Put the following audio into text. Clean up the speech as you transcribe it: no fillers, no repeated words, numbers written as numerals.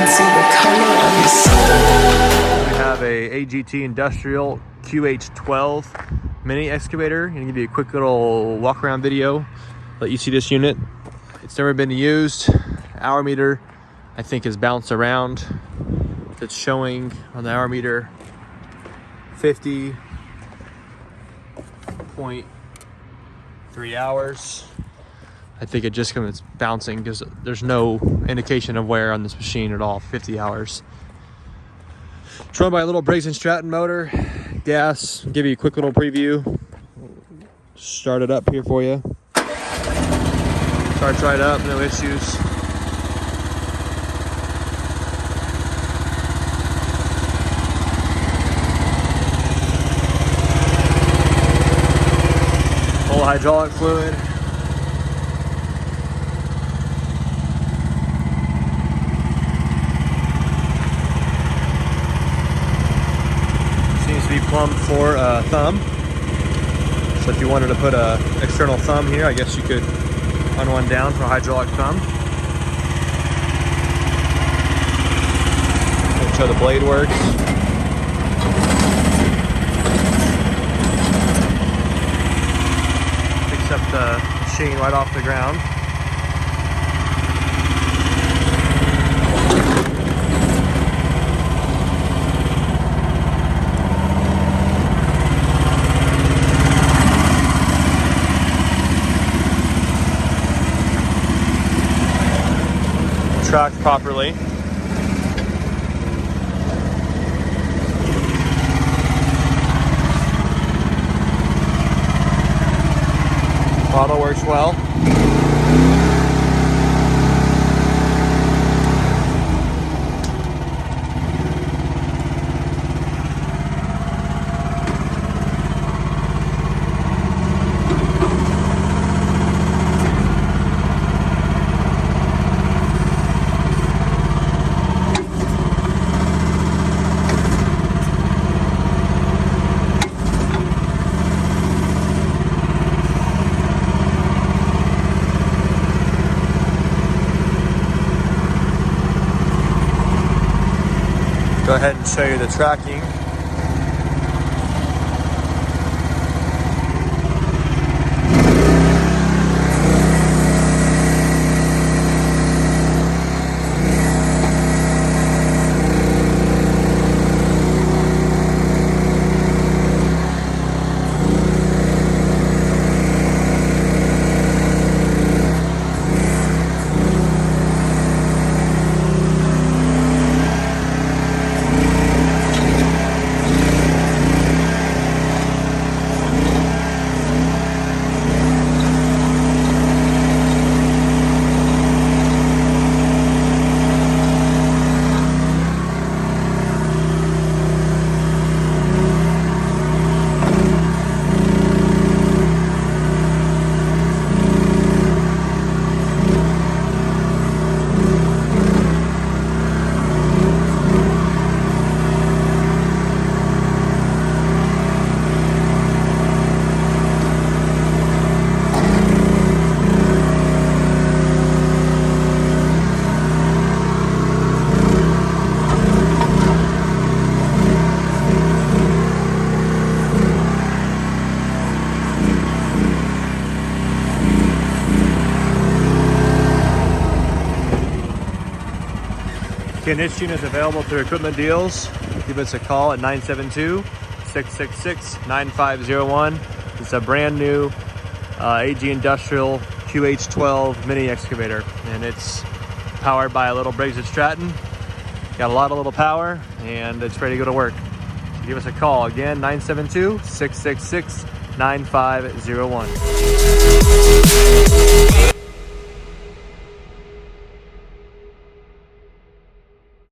We have a AGT industrial QH-12 Mini Excavator. I'm gonna give you a quick little walk around video, let you see this unit. It's never been used. Hour meter, I think, is bounced around. It's showing on the hour meter 50.3 hours. I think it just comes bouncing because there's no indication of wear on this machine at all. 50 hours. It's run by a little Briggs & Stratton motor, gas. I'll give you a quick little preview. Start it up here for you. Starts right up, no issues. Full hydraulic fluid. Seems to be plumbed for a thumb. So if you wanted to put an external thumb here, I guess you could run one down for a hydraulic thumb. Make sure the blade works. Picks up the machine right off the ground. Tracked properly. Model works well. Go ahead and show you the tracking. Again, this unit is available through Equipment Deals. Give us a call at 972-666-9501. It's a brand new AG Industrial QH-12 Mini Excavator, and it's powered by a little Briggs & Stratton. Got a lot of little power, and it's ready to go to work. Give us a call again, 972-666-9501.